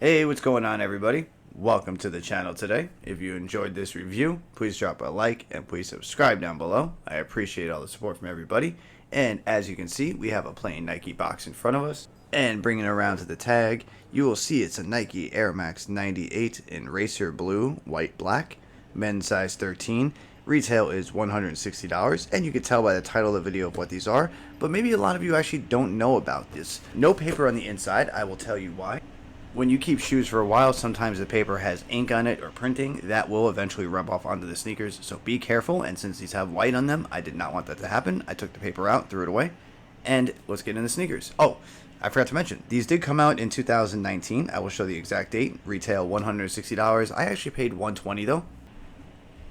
Hey, what's going on, everybody? Welcome to the channel today. If you enjoyed this review, please drop a like and please subscribe down below. I appreciate all the support from everybody. And as you can see, we have a plain Nike box in front of us. And bringing it around to the tag, you will see it's a Nike Air Max 98 in racer blue, white, black, men's size 13. Retail is $160, and you can tell by the title of the video of what these are, but maybe a lot of you actually don't know about this. No paper on the inside, I will tell you why. When you keep shoes for a while, sometimes the paper has ink on it or printing. That will eventually rub off onto the sneakers, so be careful. And since these have white on them, I did not want that to happen. I took the paper out, threw it away, and let's get in the sneakers. Oh, I forgot to mention, these did come out in 2019. I will show the exact date. Retail $160. I actually paid $120 though.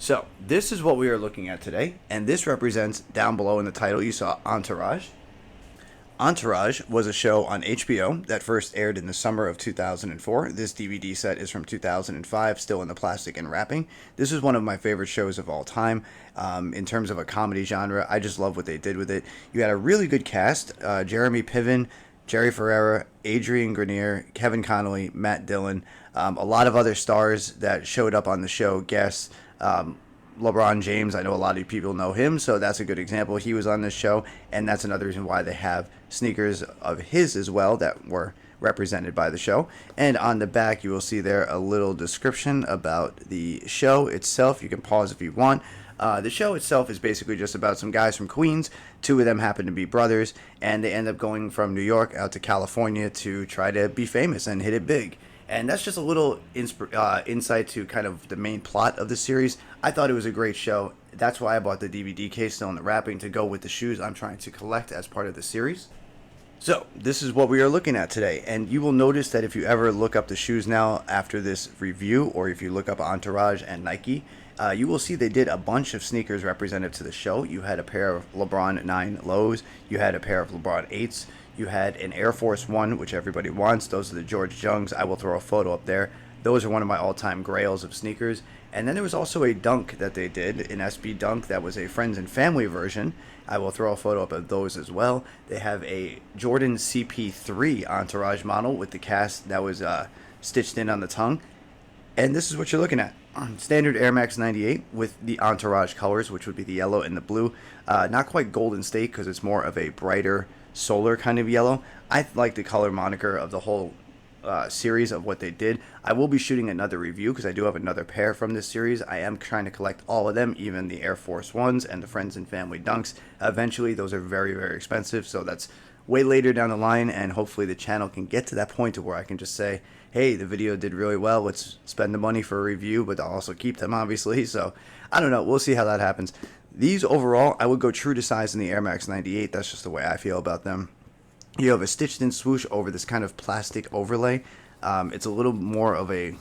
So this is what we are looking at today, and this represents, down below in the title, you saw Entourage. Entourage was a show on HBO that first aired in the summer of 2004. This DVD set is from 2005, still in the plastic and wrapping. This is one of my favorite shows of all time. In terms of a comedy genre, I just love what they did with it. You had a really good cast. Jeremy Piven, Jerry Ferrera, Adrian Grenier, Kevin Connolly, Matt Dillon, a lot of other stars that showed up on the show, guests. LeBron James, I know a lot of people know him, so that's a good example. He was on this show, and that's another reason why they have sneakers of his as well that were represented by the show. And on the back, you will see there a little description about the show itself. You can pause if you want. The show itself is basically just about some guys from Queens. Two of them happen to be brothers, and they end up going from New York out to California to try to be famous and hit it big. And that's just a little insight to kind of the main plot of the series. I thought it was a great show. That's why I bought the DVD case still in the wrapping to go with the shoes I'm trying to collect as part of the series. So this is what we are looking at today. And you will notice that if you ever look up the shoes now after this review, or if you look up Entourage and Nike, you will see they did a bunch of sneakers representative to the show. You had a pair of LeBron 9 lows. You had a pair of LeBron 8s. You had an Air Force One, which everybody wants. Those are the George Youngs. I will throw a photo up there. Those are one of my all-time grails of sneakers. And then there was also a Dunk that they did, an SB Dunk that was a friends and family version. I will throw a photo up of those as well. They have a Jordan CP3 Entourage model with the cast that was stitched in on the tongue. And this is what you're looking at. Standard Air Max 98 with the Entourage colors, which would be the yellow and the blue. Not quite Golden State because it's more of a brighter solar kind of yellow. I like the color moniker of the whole series of what they did. I will be shooting another review because I do have another pair from this series. I am trying to collect all of them, even the Air Force Ones and the Friends and Family Dunks. Eventually, those are very, very expensive, so that's way later down the line, and hopefully the channel can get to that point to where I can just say, hey, the video did really well, let's spend the money for a review, but I'll also keep them, obviously. So I don't know, we'll see how that happens. These overall, I would go true to size in the Air Max 98. That's just the way I feel about them. You have a stitched in swoosh over this kind of plastic overlay. It's a little more of a,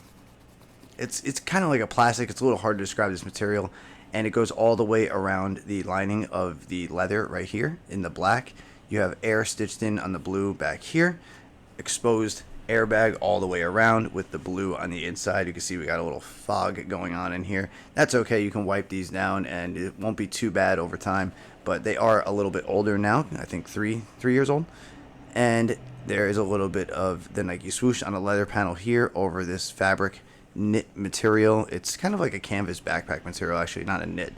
it's kind of like a plastic. It's a little hard to describe this material, and it goes all the way around the lining of the leather right here in the black. You have air stitched in on the blue back here, exposed airbag all the way around with the blue on the inside. You can see we got a little fog going on in here. That's okay, you can wipe these down and it won't be too bad over time, but they are a little bit older now. I think three years old. And there is a little bit of the Nike swoosh on the leather panel here over this fabric knit material. It's kind of like a canvas backpack material, actually, not a knit.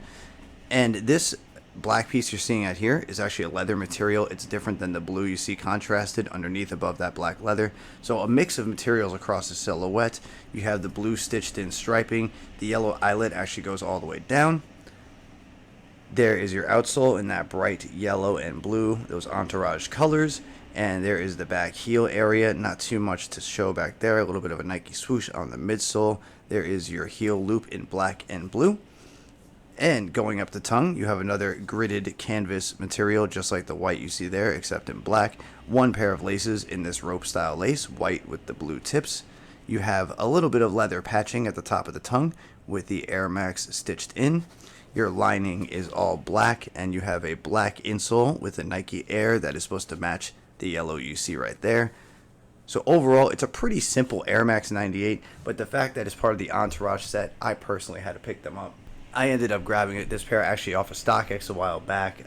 And this black piece you're seeing out here is actually a leather material. It's different than the blue you see contrasted underneath above that black leather. So a mix of materials across the silhouette. You have the blue stitched in striping. The yellow eyelet actually goes all the way down. There is your outsole in that bright yellow and blue, those Entourage colors. And there is the back heel area, not too much to show back there. A little bit of a Nike swoosh on the midsole. There is your heel loop in black and blue. And going up the tongue, you have another gridded canvas material, just like the white you see there, except in black. One pair of laces in this rope style lace, white with the blue tips. You have a little bit of leather patching at the top of the tongue with the Air Max stitched in. Your lining is all black, and you have a black insole with a Nike Air that is supposed to match the yellow you see right there. So overall, it's a pretty simple Air Max 98, but the fact that it's part of the Entourage set, I personally had to pick them up. I ended up grabbing this pair actually off of StockX a while back.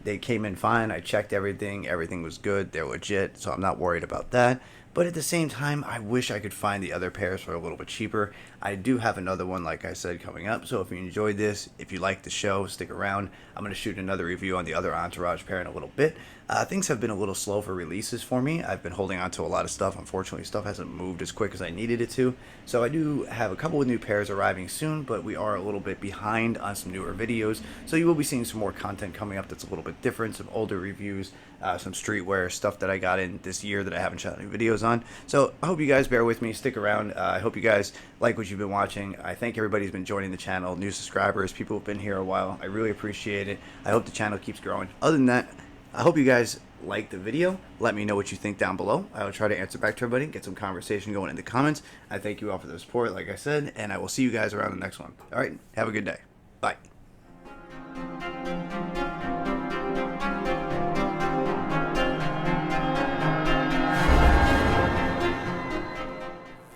They came in fine. I checked everything. Everything was good. They're legit, so I'm not worried about that. But at the same time, I wish I could find the other pairs for a little bit cheaper. I do have another one, like I said, coming up. So if you enjoyed this, if you like the show, stick around. I'm going to shoot another review on the other Entourage pair in a little bit. Things have been a little slow for releases for me. I've been holding on to a lot of stuff. Unfortunately, stuff hasn't moved as quick as I needed it to. So I do have a couple of new pairs arriving soon, but we are a little bit behind on some newer videos. So you will be seeing some more content coming up that's a little bit different, some older reviews, some streetwear stuff that I got in this year that I haven't shot any videos on. So I hope you guys bear with me, stick around. I hope you guys like what you've been watching. I thank everybody who's been joining the channel, new subscribers, people who've been here a while. I really appreciate it. I hope the channel keeps growing. Other than that, I hope you guys like the video. Let me know what you think down below. I will try to answer back to everybody, get some conversation going in the comments. I thank you all for the support, like I said, and I will see you guys around the next one. All right, have a good day. Bye.